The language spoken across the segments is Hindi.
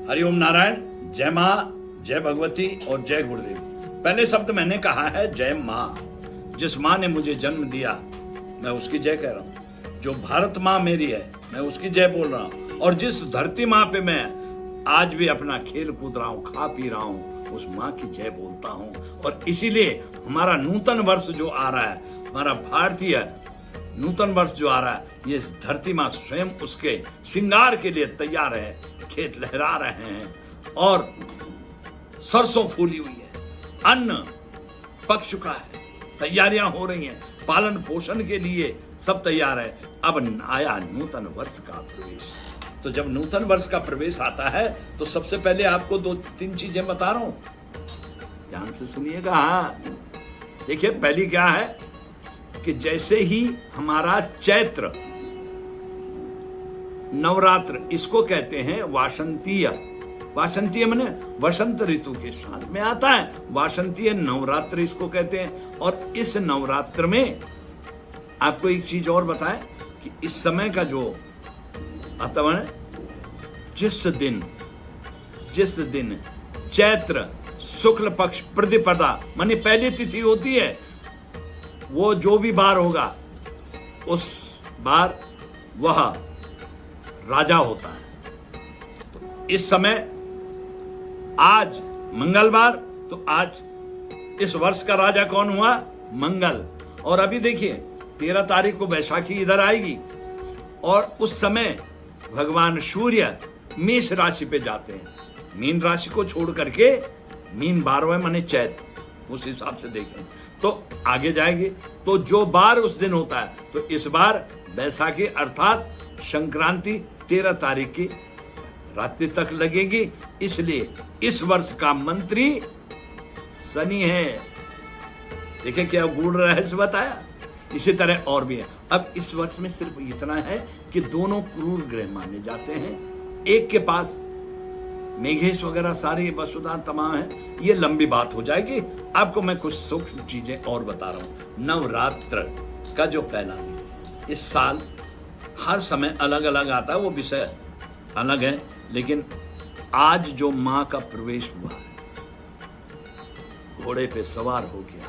हरिओम नारायण, जय माँ, जय भगवती और जय गुरुदेव। पहले शब्द मैंने कहा है जय माँ। जिस माँ ने मुझे जन्म दिया मैं उसकी जय कह रहा हूँ। जो भारत माँ मेरी है मैं उसकी जय बोल रहा हूँ। और जिस धरती माँ पे मैं आज भी अपना खेल कूद रहा हूँ, खा पी रहा हूँ, उस माँ की जय बोलता हूँ। और इसीलिए हमारा नूतन वर्ष जो आ रहा है, हमारा भारतीय नूतन वर्ष जो आ रहा है, ये धरती माँ स्वयं उसके श्रृंगार के लिए तैयार है। खेत लहरा रहे हैं और सरसों फूली हुई है, अन्न पक चुका है, तैयारियां हो रही हैं, पालन पोषण के लिए सब तैयार है। अब आया नूतन वर्ष का प्रवेश। तो जब नूतन वर्ष का प्रवेश आता है तो सबसे पहले आपको 2-3 चीजें बता रहा हूं, ध्यान से सुनिएगा। हाँ, देखिए, पहली क्या है कि जैसे ही हमारा चैत्र नवरात्र, इसको कहते हैं वासंतीय। वासंतीय माने वसंत ऋतु के साथ में आता है। वासंतीय नवरात्र इसको कहते हैं। और इस नवरात्र में आपको एक चीज और बताएं कि इस समय का जो वातावरण, जिस दिन चैत्र शुक्ल पक्ष प्रतिपदा माने पहली तिथि होती है, वो जो भी बार होगा उस बार वह राजा होता है। तो इस समय आज मंगलवार, तो आज इस वर्ष का राजा कौन हुआ? मंगल। और अभी देखिए 13 तारीख को बैसाखी इधर आएगी और उस समय भगवान सूर्य मेष राशि पे जाते हैं। मीन राशि को छोड़ करके, मीन 12वें माने चैत्र, उस हिसाब से देखें तो आगे जाएंगे। तो जो बार उस दिन होता है, तो इस बार बैसाखी अर्थात संक्रांति 13 तारीख की रात्रि तक लगेगी। इसलिए इस वर्ष का मंत्री शनि है। देखिए क्या गूढ़ रहस्य बताया। इसी तरह और भी है। अब इस वर्ष में सिर्फ इतना है कि दोनों क्रूर ग्रह माने जाते हैं। एक के पास मेघेश वगैरह सारी वसुधा तमाम है। ये लंबी बात हो जाएगी। आपको मैं कुछ सूक्ष्म चीजें और बता रहा हूं। नवरात्र का जो पहला दिन, इस साल हर समय अलग अलग आता है, वो विषय अलग है, लेकिन आज जो मां का प्रवेश हुआ है, घोड़े पे सवार होके आ रही है।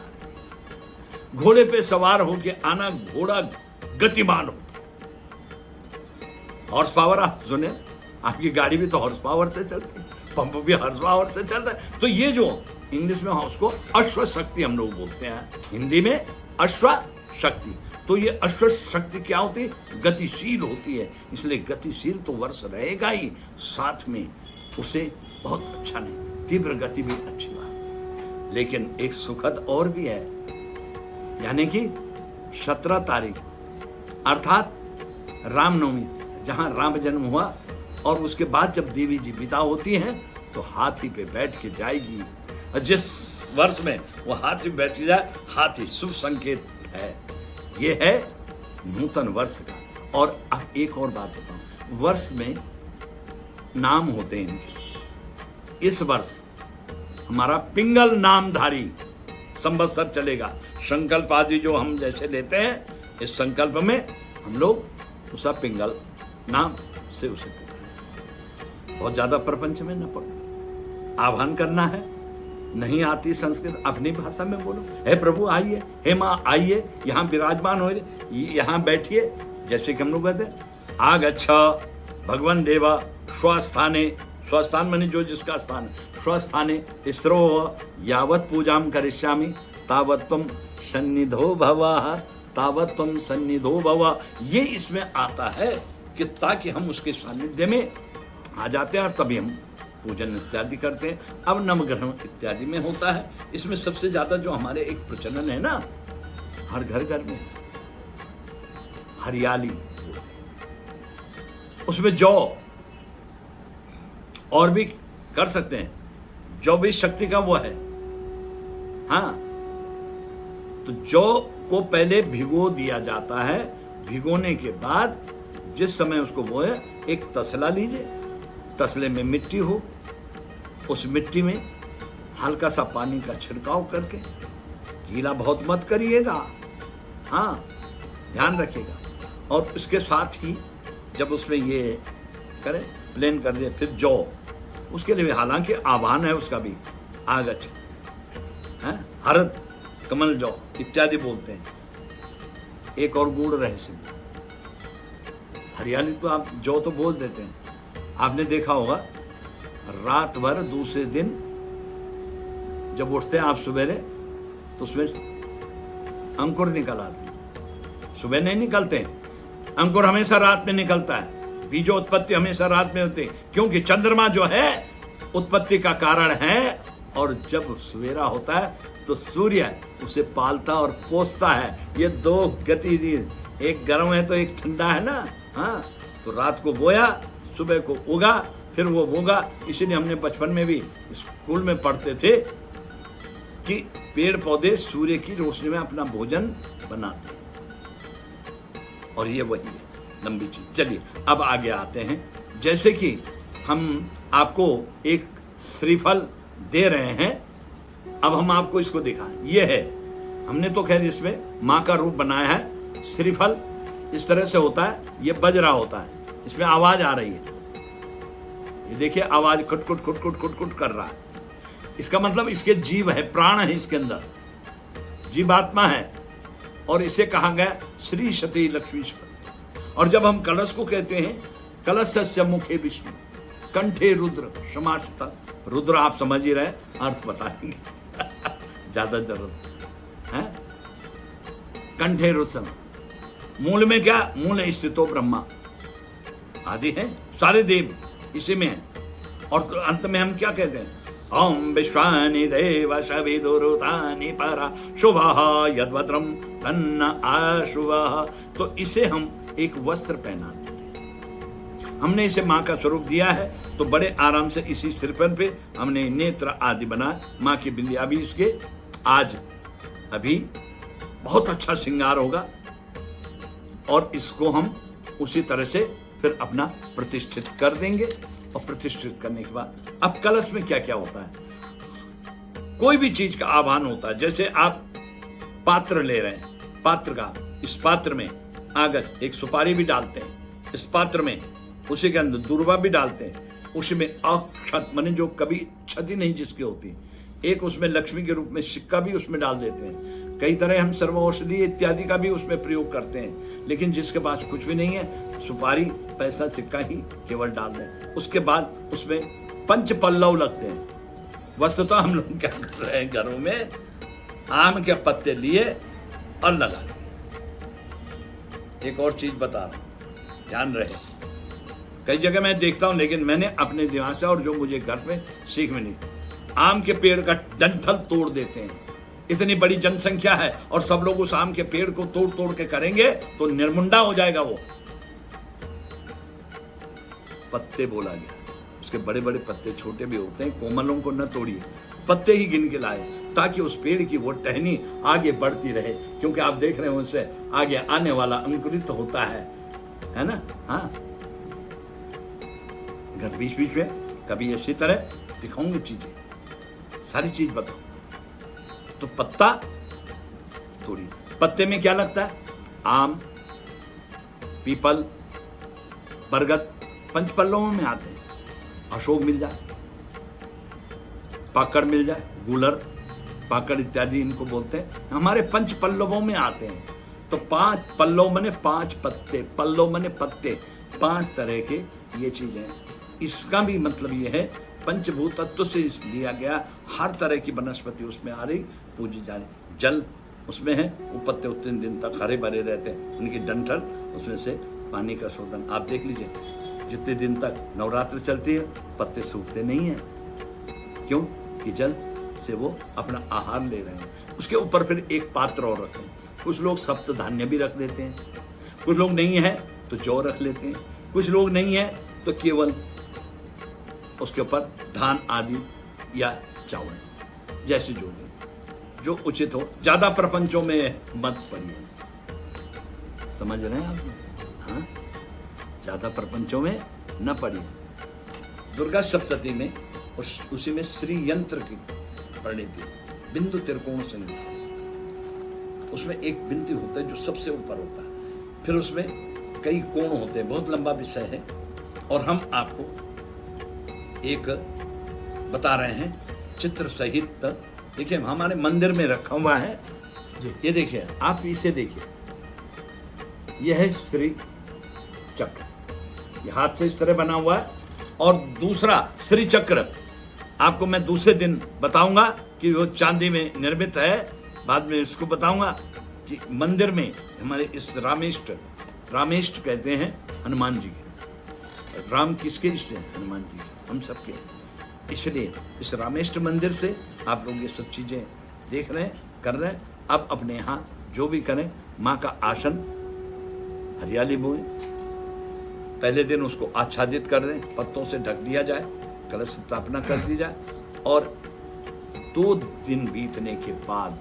घोड़े पे सवार होके आना, घोड़ा गतिमान होता है। हॉर्स पावर आप सुने, आपकी गाड़ी भी तो हॉर्स पावर से चलती है, पंप भी हॉर्स पावर से चल रहा है। तो ये जो इंग्लिश में उसको अश्व शक्ति हम लोग बोलते हैं, हिंदी में अश्व शक्ति। तो ये अश्व शक्ति क्या होती है? गतिशील होती है। इसलिए गतिशील तो वर्ष रहेगा ही, साथ में उसे बहुत अच्छा नहीं, तीव्र गति भी अच्छी बात। लेकिन एक सुखद और भी है, यानी कि 17 तारीख अर्थात रामनवमी, जहां राम जन्म हुआ, और उसके बाद जब देवी जी विदा होती हैं तो हाथी पे बैठ के जाएगी। और जिस वर्ष में वो हाथी बैठ जाए, हाथी शुभ संकेत है। ये है नूतन वर्ष का। और अब एक और बात बताऊं, वर्ष में नाम होते हैं इनके। इस वर्ष हमारा पिंगल नामधारी संवत्सर चलेगा। संकल्प आदि जो हम जैसे लेते हैं, इस संकल्प में हम लोग उसका पिंगल नाम से उसे पुकारें। बहुत ज्यादा प्रपंच में न पड़ो। आह्वान करना है, नहीं आती संस्कृत, अपनी भाषा में बोलो। हे प्रभु आइए, हे माँ आइए, यहाँ विराजमान हो, यहाँ बैठिए। जैसे कि हम लोग कहते हैं, आगच्छ भगवान देवा स्वस्थाने। स्वस्थान माने जो जिसका स्थान है। स्वस्थाने स्त्रो यावत पूजाम करिष्यामि तावत तुम सन्निधो भवः, तावत तुम सन्निधो भवः। ये इसमें आता है कि ताकि हम उसके सानिध्य में आ जाते हैं और तभी हम पूजन इत्यादि करते हैं। अब नवग्रह इत्यादि में होता है। इसमें सबसे ज्यादा जो हमारे एक प्रचलन है ना, हर घर में हरियाली, उसमें जौ, और भी कर सकते हैं, जौ भी शक्ति का वो है। हाँ, तो जौ को पहले भिगो दिया जाता है। भिगोने के बाद जिस समय उसको वो है, एक तसला लीजिए, तसले में मिट्टी हो, उस मिट्टी में हल्का सा पानी का छिड़काव करके, गीला बहुत मत करिएगा, हाँ ध्यान रखिएगा। और उसके साथ ही जब उसमें ये करें, प्लेन कर दिए, फिर जौ उसके लिए हालांकि आह्वान है उसका भी, आगच है, हरत कमल जौ इत्यादि बोलते हैं। एक और गूढ़ रहस्य, हरियाली तो आप जौ तो बोल देते हैं, आपने देखा होगा रात भर दूसरे दिन जब उठते हैं आप सवेरे तो उसमें अंकुर निकल आते हैं, सुबह नहीं निकलते। अंकुर हमेशा रात में निकलता है, बीजोत्पत्ति हमेशा रात में होती है, क्योंकि चंद्रमा जो है उत्पत्ति का कारण है, और जब सवेरा होता है तो सूर्य उसे पालता और पोसता है। ये दो गति, एक गर्म है तो एक ठंडा है ना। हाँ, तो रात को बोया, सुबह को उगा, फिर वो उगा। इसीलिए हमने बचपन में भी स्कूल में पढ़ते थे कि पेड़ पौधे सूर्य की रोशनी में अपना भोजन बनाते हैं, और ये वही है लंबी चीज। चलिए अब आगे आते हैं। जैसे कि हम आपको एक श्रीफल दे रहे हैं, अब हम आपको इसको दिखाएं। ये है, हमने तो खैर इसमें माँ का रूप बनाया है। श्रीफल इस तरह से होता है, ये बज रहा होता है, इसमें आवाज आ रही है, ये देखिए आवाज खुटखुट खुटखुट खुटखुट कर रहा है। इसका मतलब इसके जीव है, प्राण है इसके अंदर, जीवात्मा है, और इसे कहा गया श्री सती लक्ष्मीश्वर। और जब हम कलश को कहते हैं, कलशस्य मुखे विष्णु कंठे रुद्र समासता, रुद्र आप समझ ही रहे, अर्थ बताएंगे ज्यादा जरूरत है। कंठे रुद्र, मूल में क्या, मूल स्थितो ब्रह्मा आदि है, सारे देव इसी में है। और अंत में हम क्या कहते हैं, ओम विश्वानि देव सविदुरुतानि परा शुभः यद्भद्रम तन्न आशुभः। तो इसे हम एक वस्त्र पहनाते हैं। हमने इसे माँ का स्वरूप दिया है, तो बड़े आराम से इसी सिरपन पे हमने नेत्र आदि बना, माँ की बिंदिया भी इसके आज अभी बहुत अच्छा श्रृंगार होगा, और इसको हम उसी तरह से फिर अपना प्रतिष्ठित कर देंगे। और प्रतिष्ठित करने के बाद अब कलश में क्या क्या होता है, कोई भी चीज का आह्वान होता है। जैसे आप पात्र ले रहे हैं, पात्र का, इस पात्र में आगत, एक सुपारी भी डालते हैं इस पात्र में, उसी के अंदर दूर्वा भी डालते हैं, उसमें अक्षत माने जो कभी क्षति नहीं जिसकी होती, एक उसमें लक्ष्मी के रूप में सिक्का भी उसमें डाल देते हैं। कई तरह हम सर्व औषधि इत्यादि का भी उसमें प्रयोग करते हैं, लेकिन जिसके पास कुछ भी नहीं है, सुपारी पैसा सिक्का ही केवल डाल दें। उसके बाद उसमें पंच पल्लव लगते हैं। वस्तुतः हम लोग क्या कर रहे हैं, घरों में आम के पत्ते लिए और लगा दिए। एक और चीज बता रहा हूं, ध्यान रहे, कई जगह मैं देखता हूं, लेकिन मैंने अपने दिमाग से और जो मुझे घर में सीख मिली, आम के पेड़ का डंठल तोड़ देते हैं। इतनी बड़ी जनसंख्या है और सब लोग उस आम के पेड़ को तोड़ तोड़ के करेंगे तो निर्मुंडा हो जाएगा वो। पत्ते बोला गया, उसके बड़े बड़े पत्ते छोटे भी होते हैं, कोमलों को न तोड़िए, पत्ते ही गिन के लाए, ताकि उस पेड़ की वो टहनी आगे बढ़ती रहे, क्योंकि आप देख रहे हो उससे आगे आने वाला अंकुरित होता है ना। हाँ, घर बीच बीच में कभी इसी तरह दिखाऊंगी चीजें, सारी चीज बताऊं। तो पत्ता तोड़ी, पत्ते में क्या लगता है, आम, पीपल, बरगद, पंच पल्लवों में आते हैं। अशोक मिल जाए, पाकड़ मिल जाए, गूलर, पाकड़ इत्यादि इनको बोलते हैं, हमारे पंच पल्लवों में आते हैं। तो 5 पल्लव मने 5 पत्ते, पल्लव मने पत्ते, 5 तरह के ये चीजें। इसका भी मतलब ये है, पंचभूत तत्व से लिया गया, हर तरह की वनस्पति उसमें आ रही, पूजी जा रही। जल उसमें है, वो पत्ते उतने दिन तक हरे भरे रहते हैं, उनकी डंठल, उसमें से पानी का शोधन। आप देख लीजिए, जितने दिन तक नवरात्र चलती है पत्ते सूखते नहीं हैं, क्यों कि जल से वो अपना आहार ले रहे हैं। उसके ऊपर फिर एक पात्र और रखते हैं। कुछ लोग सप्त धान्य भी रख लेते हैं, कुछ लोग नहीं है तो जौ रख लेते हैं, कुछ लोग नहीं है तो केवल उसके ऊपर धान आदि या चावल, जैसे जो उचित हो। ज्यादा प्रपंचों में मत पड़िए, समझ रहे हैं आप? हाँ, ज्यादा प्रपंचों में न पड़िए। दुर्गा सप्तशती में उसी में श्री यंत्र की परिणति, बिंदु त्रिकोण संगीत, उसमें एक बिंदु होता है जो सबसे ऊपर होता है, फिर उसमें कई कोण होते हैं, बहुत लंबा विषय है। और हम आपको एक बता रहे हैं चित्र सहित। देखिए हमारे मंदिर में रखा हुआ है जी। ये देखिए, आप इसे देखिए, यह है श्री चक्र, ये हाथ से इस तरह बना हुआ है। और दूसरा श्री चक्र आपको मैं दूसरे दिन बताऊंगा कि वो चांदी में निर्मित है, बाद में इसको बताऊंगा कि मंदिर में हमारे इस रामेष्ट कहते हैं हनुमान जी के। राम किसके इष्ट हैं? हनुमान जी, हम सबके। इसलिए इस रामेष्ट मंदिर से आप लोग ये सब चीजें देख रहे हैं, कर रहे हैं। अब अपने यहाँ जो भी करें, माँ का आसन हरियाली बोए, पहले दिन उसको आच्छादित कर दें, पत्तों से ढक दिया जाए, कलश स्थापना कर दी जाए, और 2 दिन बीतने के बाद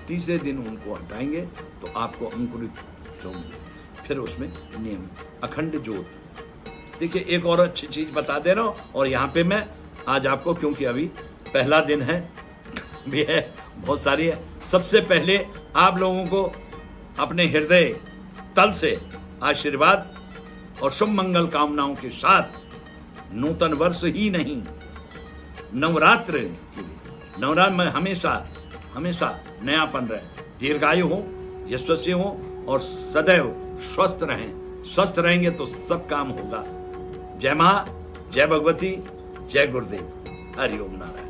तीसरे दिन उनको हटाएंगे तो आपको अंकुरित होंगे। फिर उसमें नियम अखंड ज्योत। देखिए एक और अच्छी चीज बता दे रहा हूँ, और यहाँ पे मैं आज आपको, क्योंकि अभी पहला दिन है भी है, बहुत सारी है। सबसे पहले आप लोगों को अपने हृदय तल से आशीर्वाद और शुभ मंगल कामनाओं के साथ नूतन वर्ष ही नहीं, नवरात्र के लिए, नवरात्र में हमेशा नयापन रहे, दीर्घायु हो, यशस्वी हो और सदैव स्वस्थ रहें। स्वस्थ रहेंगे तो सब काम होगा। जय मां, जय भगवती, जय गुरुदेव, हरि ओम नारायण।